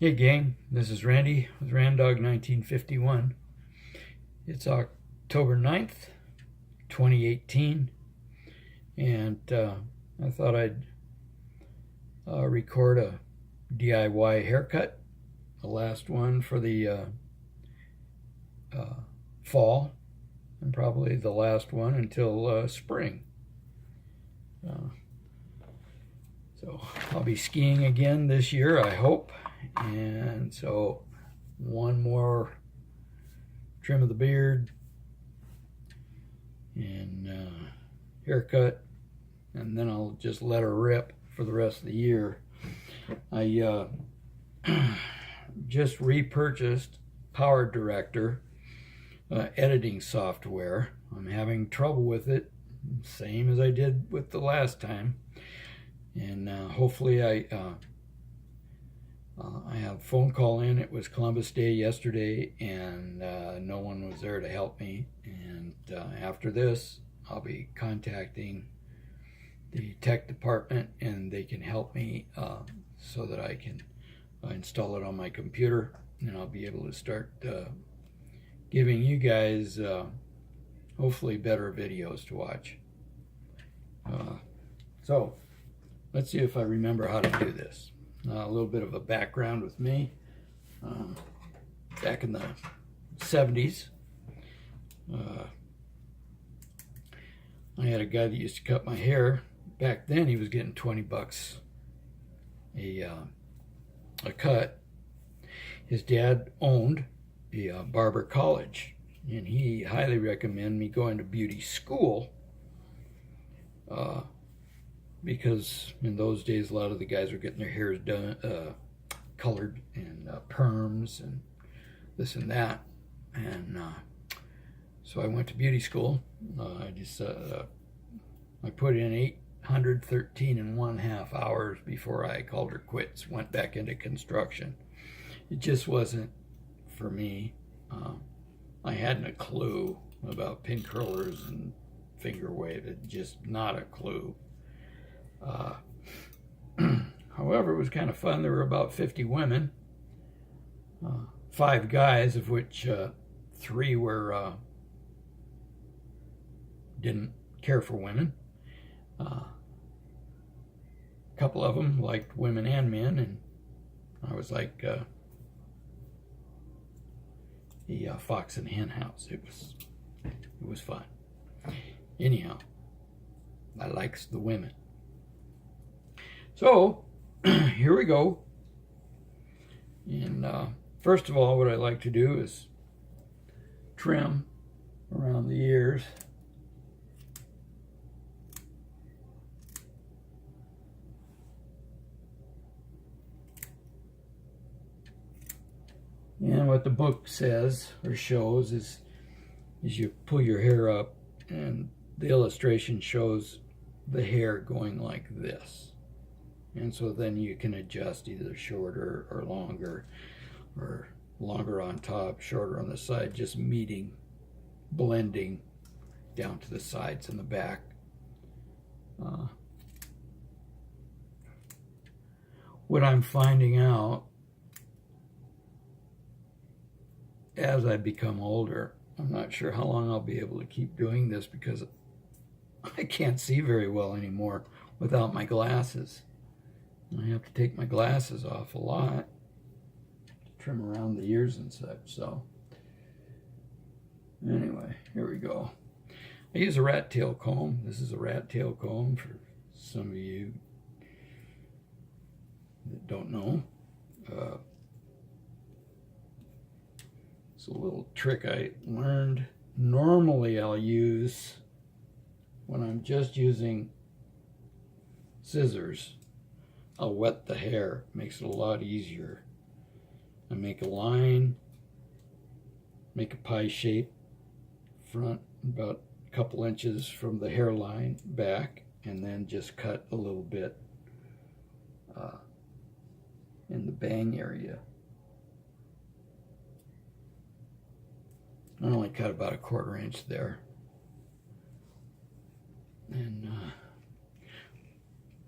Hey gang, this is Randy with Randog 1951. It's October 9th, 2018, and I thought I'd record a DIY haircut, the last one for the fall, and probably the last one until spring. So I'll be skiing again this year, I hope. And so one more trim of the beard and haircut, and then I'll just let her rip for the rest of the year. I just repurchased Power Director editing software. I'm having trouble with it, same as I did with the last time, and hopefully I had a phone call in. It was Columbus Day yesterday, and no one was there to help me. And after this, I'll be contacting the tech department, and they can help me so that I can install it on my computer, and I'll be able to start giving you guys hopefully better videos to watch. So let's see if I remember how to do this. A little bit of a background with me. Back in the 70s, I had a guy that used to cut my hair. Back then he was getting 20 bucks a cut. His dad owned a barber college, and he highly recommended me going to beauty school because in those days a lot of the guys were getting their hairs done, colored, and perms and this and that. And so I went to beauty school. I put in 813 and 1/2 hours before I called her quits, went back into construction. It just wasn't for me. I hadn't a clue about pin curlers and finger wave, just not a clue. However, it was kind of fun. There were about 50 women, 5 guys, of which 3 were didn't care for women. A couple of them liked women and men, and I was like a fox and hen house. It was fun. Anyhow, I likes the women. So here we go. And first of all, what I like to do is trim around the ears. And what the book says or shows is you pull your hair up, and the illustration shows the hair going like this. And so then you can adjust either shorter or longer on top, shorter on the side, just blending down to the sides and the back. What I'm finding out as I become older, I'm not sure how long I'll be able to keep doing this because I can't see very well anymore without my glasses. I have to take my glasses off a lot to trim around the ears and such. So anyway, here we go. I use a rat tail comb. This is a rat tail comb for some of you that don't know. It's a little trick I learned. Normally I'll use, when I'm just using scissors, I'll wet the hair. It makes it a lot easier. I make a line, make a pie shape, front about a couple inches from the hairline back, and then just cut a little bit in the bang area. I only cut about a 1/4 inch there. And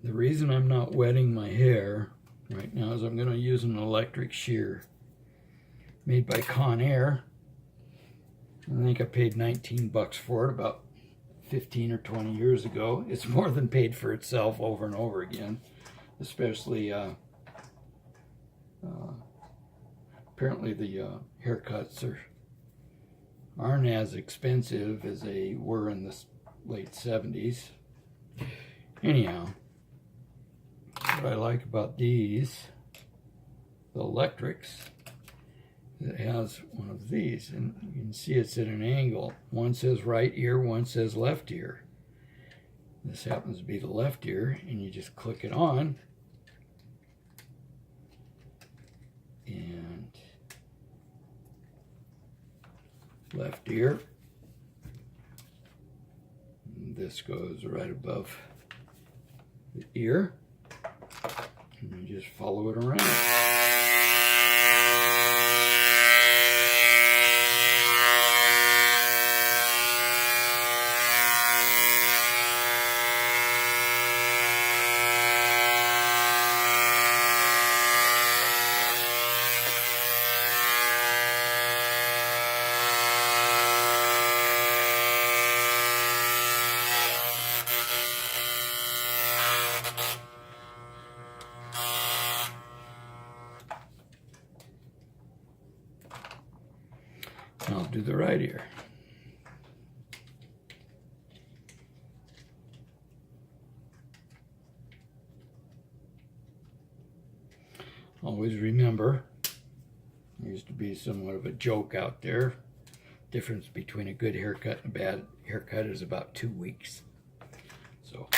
the reason I'm not wetting my hair right now is I'm going to use an electric shear made by Conair. I think I paid 19 bucks for it about 15 or 20 years ago. It's more than paid for itself over and over again, especially apparently the haircuts aren't as expensive as they were in the late 70s. Anyhow, what I like about these, the electrics, it has one of these, and you can see it's at an angle. One says right ear, one says left ear. This happens to be the left ear, and you just click it on, and left ear. And this goes right above the ear, and you just follow it around. I'll do the right ear. Always remember, there used to be somewhat of a joke out there. Difference between a good haircut and a bad haircut is about 2 weeks. So.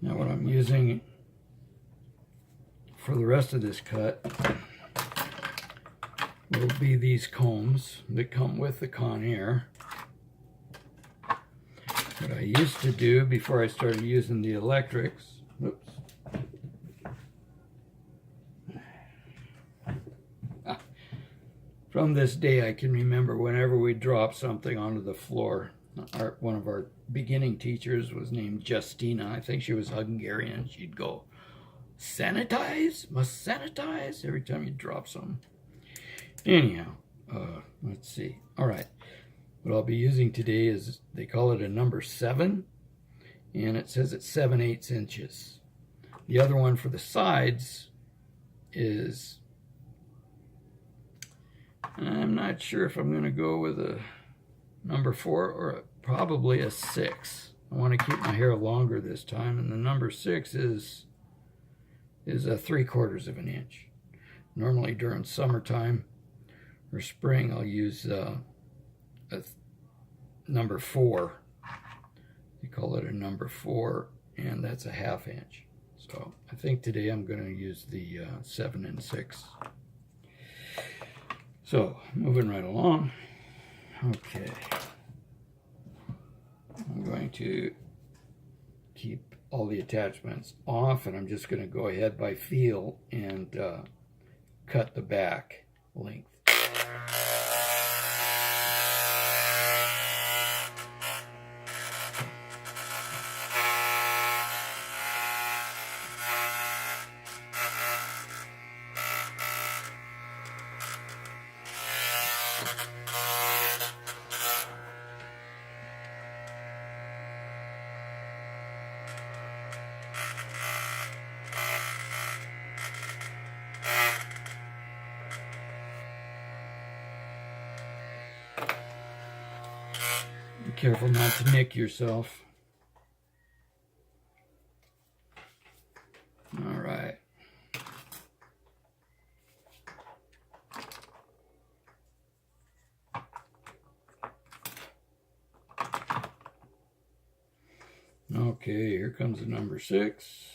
Now what I'm using for the rest of this cut will be these combs that come with the Conair. What I used to do before I started using the electrics, oops. From this day I can remember whenever we drop something onto the floor, one of our beginning teachers was named Justina. I think she was Hungarian. She'd go, sanitize? Must sanitize? Every time you drop something. Anyhow, let's see. All right. What I'll be using today is, they call it a number 7, and it says it's 7/8 inches. The other one for the sides is, I'm not sure if I'm going to go with a number 4 or probably a 6. I want to keep my hair longer this time, and the number 6 is a 3/4 of an inch. Normally during summertime or spring, I'll use a number 4. They call it a number 4, and that's a 1/2 inch. So I think today I'm going to use the 7 and 6. So moving right along. Okay. I'm going to keep all the attachments off, and I'm just going to go ahead by feel and cut the back length. Be careful not to nick yourself. All right. Okay, here comes the number 6.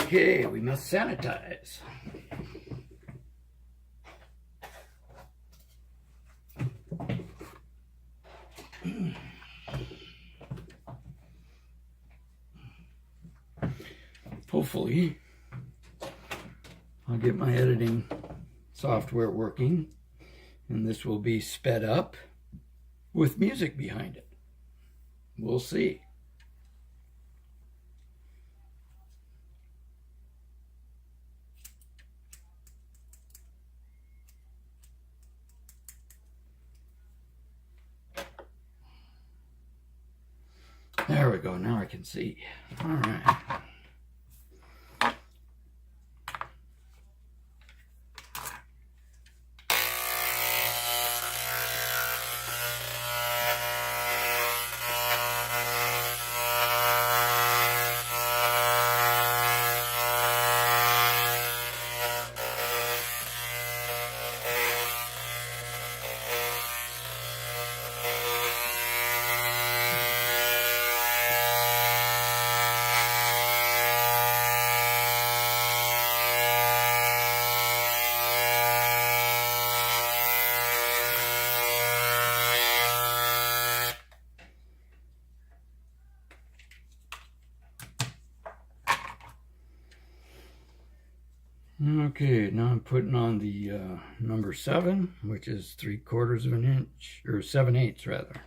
Okay, we must sanitize. Hopefully, I'll get my editing software working, and this will be sped up with music behind it. We'll see. There we go. Now I can see. All right. Okay, now I'm putting on the number 7, which is 3/4 of an inch, or 7/8 rather.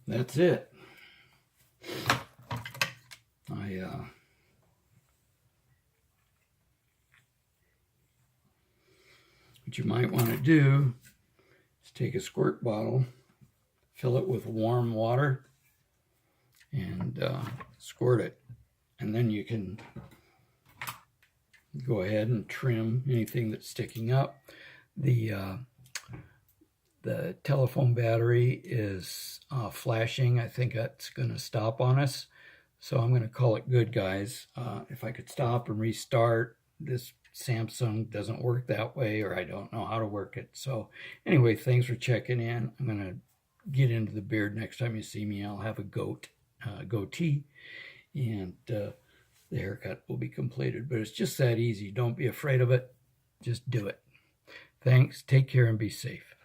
That's it. What you might want to do is take a squirt bottle, fill it with warm water, and squirt it. And then you can go ahead and trim anything that's sticking up. The telephone battery is flashing. I think that's going to stop on us. So I'm going to call it good, guys. If I could stop and restart, this Samsung doesn't work that way, or I don't know how to work it. So anyway, thanks for checking in. I'm going to get into the beard next time you see me. I'll have a goatee, and the haircut will be completed. But it's just that easy. Don't be afraid of it. Just do it. Thanks. Take care and be safe.